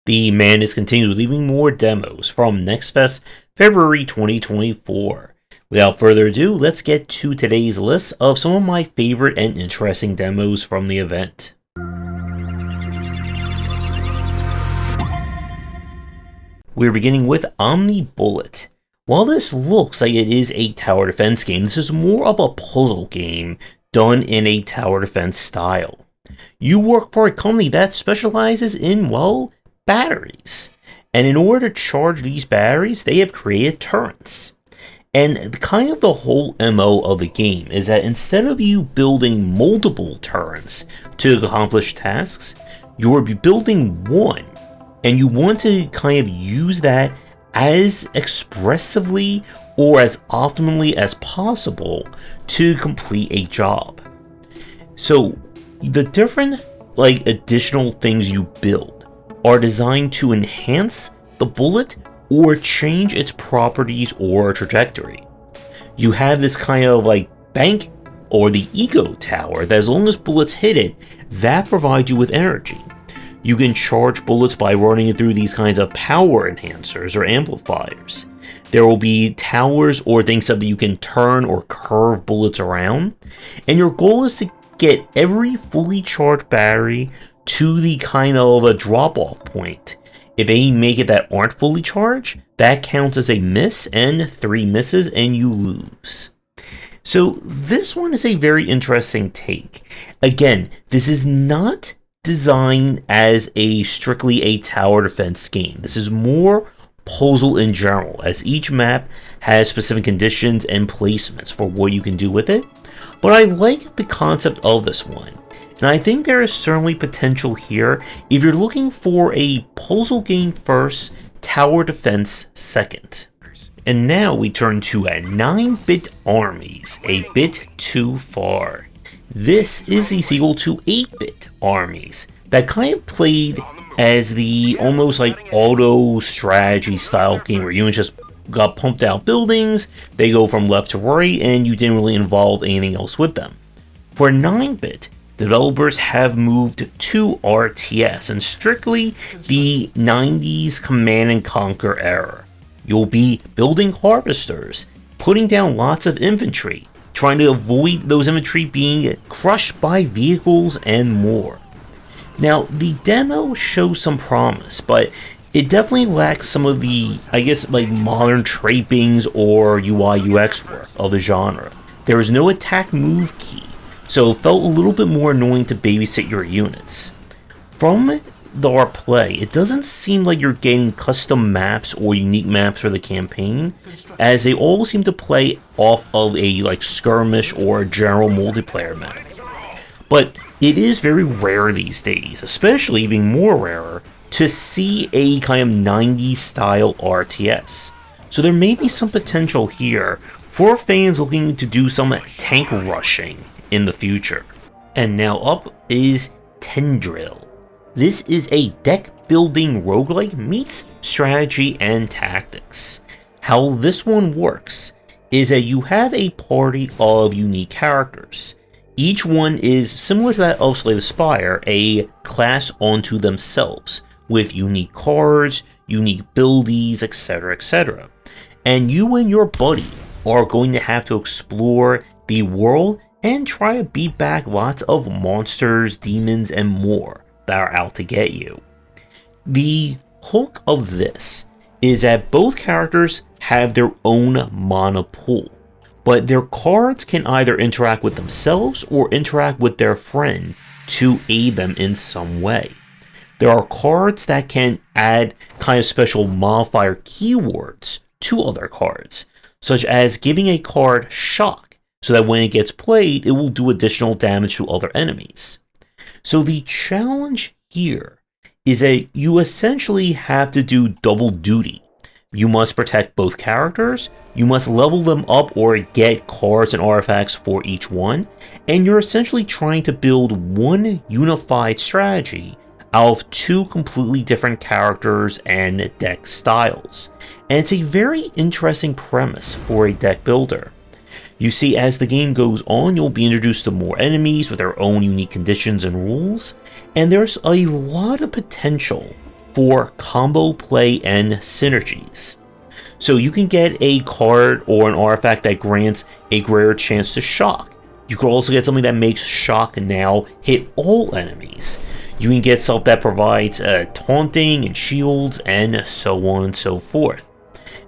The madness continues with even more demos from Next Fest February 2024. Without further ado, let's get to today's list of some of my favorite and interesting demos from the event. We're beginning with Omnibullet. While this looks like it is a tower defense game, this is more of a puzzle game done in a tower defense style. You work for a company that specializes in, well, batteries. And in order to charge these batteries, they have created turrets. And kind of the whole MO of the game is that instead of you building multiple turrets to accomplish tasks, you're building one. And you want to kind of use that as expressively or as optimally as possible to complete a job. So the different additional things you build are designed to enhance the bullet or change its properties or trajectory. You have this kind of bank or the eco tower that as long as bullets hit it, that provides you with energy. You can charge bullets by running it through these kinds of power enhancers or amplifiers. There will be towers or things that you can turn or curve bullets around. And your goal is to get every fully charged battery to the kind of a drop-off point. If any make it that aren't fully charged, that counts as a miss, and 3 misses and you lose. So this one is a very interesting take. Again, this is not designed as strictly a tower defense game. This is more puzzle in general, as each map has specific conditions and placements for what you can do with it. But I like the concept of this one, and I think there is certainly potential here if you're looking for a puzzle game first, tower defense second. And now we turn to a 9-Bit Armies, a bit too far. This is the sequel to 8-Bit Armies that kind of played as the almost auto strategy style game where you just got pumped out buildings, they go from left to right, and you didn't really involve anything else with them. For 9-Bit, developers have moved to RTS and strictly the 90s Command and Conquer era. You'll be building harvesters, putting down lots of infantry, trying to avoid those infantry being crushed by vehicles and more. Now, the demo shows some promise, but it definitely lacks some of the, modern trappings or UI UX work of the genre. There is no attack move key, so it felt a little bit more annoying to babysit your units. From our play, it doesn't seem like you're getting custom maps or unique maps for the campaign, as they all seem to play off of a skirmish or general multiplayer map. But it is very rare these days, especially even more rarer, to see a kind of 90s style RTS. So there may be some potential here for fans looking to do some tank rushing in the future. And now up is Tendryll. This is a deck building roguelike meets strategy and tactics. How this one works is that you have a party of unique characters. Each one is similar to that of Slay the Spire, a class onto themselves, with unique cards, unique abilities, etc., etc. And you and your buddy are going to have to explore the world and try to beat back lots of monsters, demons, and more that are out to get you. The hook of this is that both characters have their own mana pool, but their cards can either interact with themselves or interact with their friend to aid them in some way. There are cards that can add kind of special modifier keywords to other cards, such as giving a card shock, so that when it gets played, it will do additional damage to other enemies. So the challenge here is that you essentially have to do double duty. You must protect both characters, you must level them up or get cards and artifacts for each one, and you're essentially trying to build one unified strategy out of 2 completely different characters and deck styles. And it's a very interesting premise for a deck builder. You see, as the game goes on, you'll be introduced to more enemies with their own unique conditions and rules, and there's a lot of potential for combo play and synergies. So you can get a card or an artifact that grants a greater chance to shock. You can also get something that makes shock now hit all enemies. You can get stuff that provides taunting and shields and so on and so forth.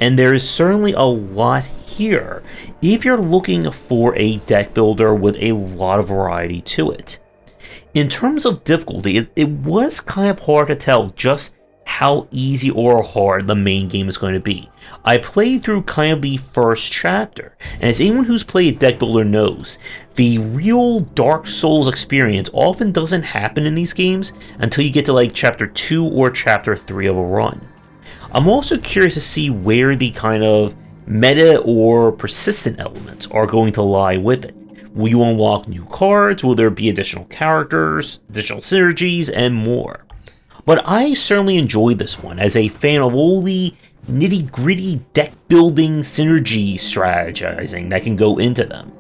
And there is certainly a lot here if you're looking for a deck builder with a lot of variety to it. In terms of difficulty, it was kind of hard to tell just how easy or hard the main game is going to be. I played through kind of the first chapter, and as anyone who's played deck builder knows, the real Dark Souls experience often doesn't happen in these games until you get to like chapter 2 or chapter 3 of a run. I'm also curious to see where the kind of meta or persistent elements are going to lie with it. Will you unlock new cards? Will there be additional characters, additional synergies, and more? But I certainly enjoyed this one as a fan of all the nitty-gritty deck-building synergy strategizing that can go into them.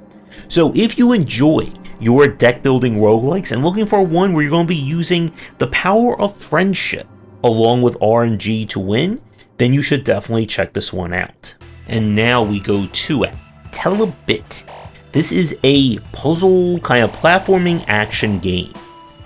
So if you enjoy your deck-building roguelikes and looking for one where you're going to be using the power of friendship along with RNG to win, then you should definitely check this one out. And now we go to Telebbit. This is a puzzle kind of platforming action game.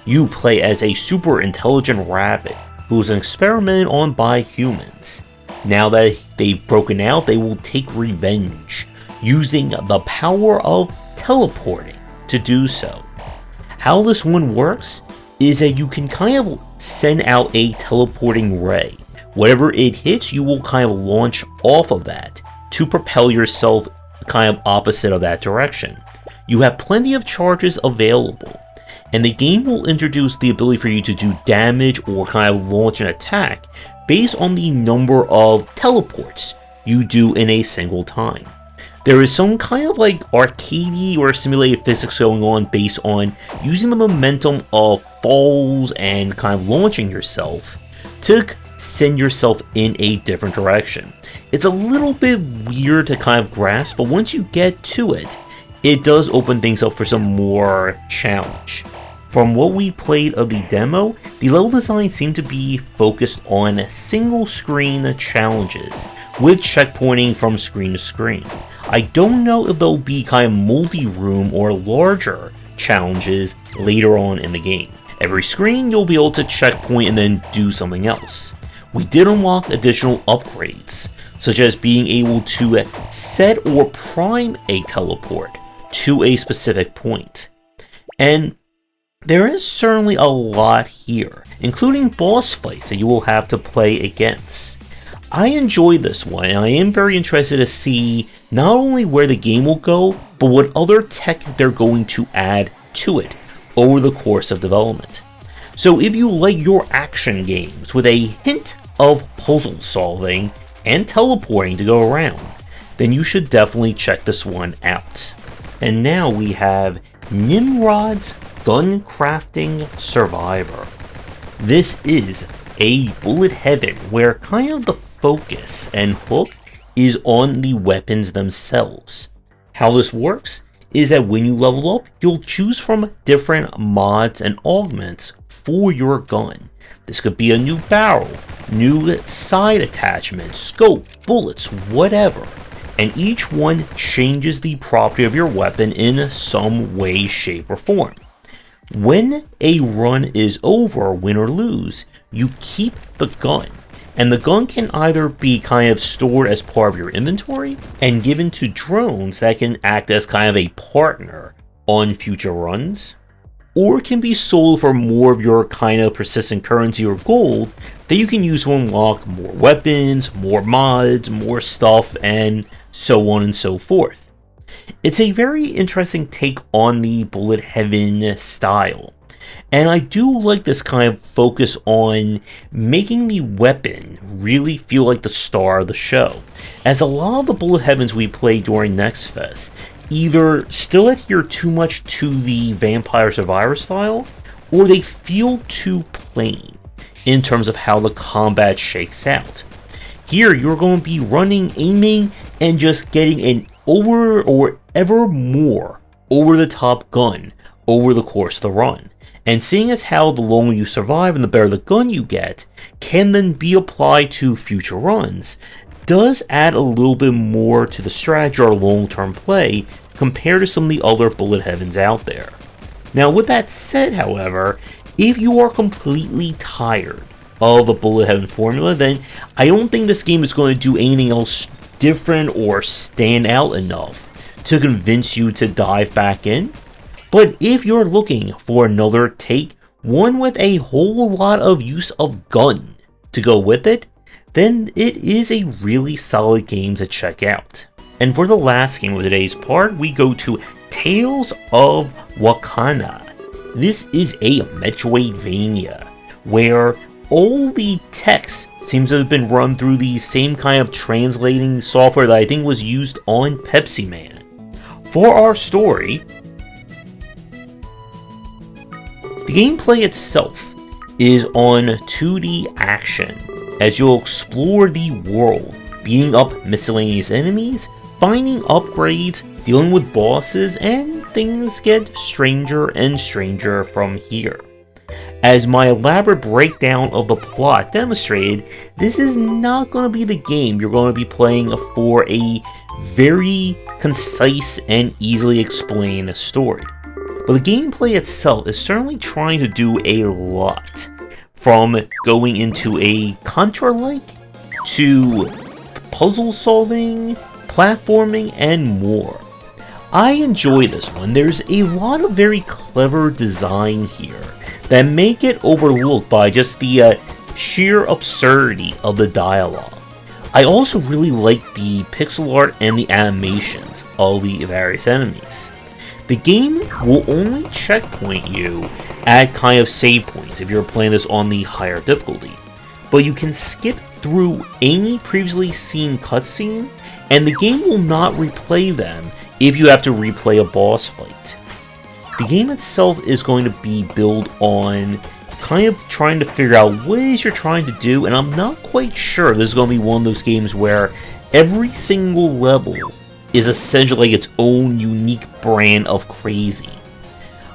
You play as a super intelligent rabbit who is experimented on by humans. Now that they've broken out, they will take revenge, using the power of teleporting to do so. How this one works is that you can kind of send out a teleporting ray. Whatever it hits, you will kind of launch off of that to propel yourself kind of opposite of that direction. You have plenty of charges available, and the game will introduce the ability for you to do damage or kind of launch an attack based on the number of teleports you do in a single time. There is some kind of like arcadey or simulated physics going on based on using the momentum of falls and kind of launching yourself to send yourself in a different direction. It's a little bit weird to kind of grasp, but once you get to it, it does open things up for some more challenge. From what we played of the demo, the level design seemed to be focused on single screen challenges with checkpointing from screen to screen. I don't know if there'll be kind of multi-room or larger challenges later on in the game. Every screen you'll be able to checkpoint and then do something else. We did unlock additional upgrades, such as being able to set or prime a teleport to a specific point. And there is certainly a lot here, including boss fights that you will have to play against. I enjoyed this one, and I am very interested to see not only where the game will go, but what other tech they're going to add to it over the course of development. So if you like your action games with a hint of puzzle solving and teleporting to go around, then you should definitely check this one out. And now we have Nimrods Guncrafting Survivor. This is a bullet heaven where kind of the focus and hook is on the weapons themselves. How this works is that when you level up, you'll choose from different mods and augments for your gun. This could be a new barrel, new side attachment, scope, bullets, whatever. And each one changes the property of your weapon in some way, shape, or form. When a run is over, win or lose, you keep the gun. And the gun can either be kind of stored as part of your inventory and given to drones that can act as kind of a partner on future runs, or can be sold for more of your kind of persistent currency or gold that you can use to unlock more weapons, more mods, more stuff, and so on and so forth. It's a very interesting take on the bullet heaven style. And I do like this kind of focus on making the weapon really feel like the star of the show, as a lot of the bullet heavens we play during Next Fest either still adhere too much to the Vampire Survivor style, or they feel too plain in terms of how the combat shakes out. Here you're going to be running, aiming, and just getting an over or ever more over the top gun over the course of the run. And seeing as how the longer you survive and the better the gun you get can then be applied to future runs, does add a little bit more to the strategy or long-term play compared to some of the other bullet heavens out there. Now with that said, however, if you are completely tired of the bullet heaven formula, then I don't think this game is going to do anything else different or stand out enough to convince you to dive back in. But if you're looking for another take, one with a whole lot of use of gun to go with it, then it is a really solid game to check out. And for the last game of today's part, we go to Tales of Wakana. This is a Metroidvania, where all the text seems to have been run through the same kind of translating software that I think was used on Pepsi Man. For our story, the gameplay itself is on 2D action, as you'll explore the world, beating up miscellaneous enemies, finding upgrades, dealing with bosses, and things get stranger and stranger from here. As my elaborate breakdown of the plot demonstrated, this is not going to be the game you're going to be playing for a very concise and easily explained story. But the gameplay itself is certainly trying to do a lot, from going into a Contra-like to puzzle solving, platforming, and more. I enjoy this one. There's a lot of very clever design here that make it overlooked by just the sheer absurdity of the dialogue. I also really like the pixel art and the animations of the various enemies. The game will only checkpoint you at kind of save points if you're playing this on the higher difficulty, but you can skip through any previously seen cutscene, and the game will not replay them if you have to replay a boss fight. The game itself is going to be built on kind of trying to figure out what it is you're trying to do, and I'm not quite sure this is going to be one of those games where every single level is essentially like its own unique brand of crazy.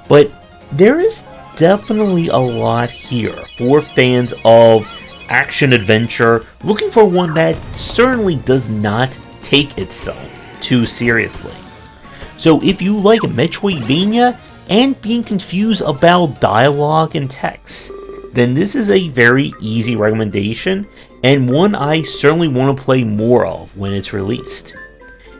But there is definitely a lot here for fans of action-adventure looking for one that certainly does not take itself too seriously. So if you like Metroidvania and being confused about dialogue and text, then this is a very easy recommendation, and one I certainly want to play more of when it's released.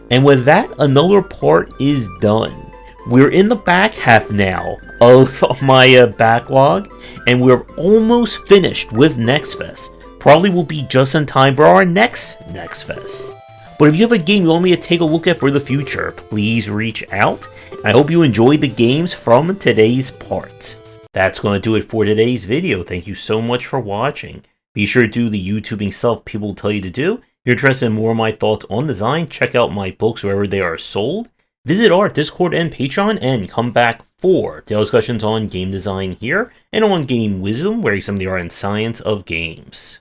And with that, another part is done. We're in the back half now of my backlog, and we're almost finished with Next Fest. Probably will be just in time for our next Next Fest. But if you have a game you want me to take a look at for the future, please reach out. I hope you enjoyed the games from today's part. That's going to do it for today's video. Thank you so much for watching. Be sure to do the YouTubing stuff people tell you to do. If you're interested in more of my thoughts on design, check out my books wherever they are sold. Visit our Discord and Patreon, and come back for daily discussions on game design here, and on game wisdom, where you some of the art and science of games.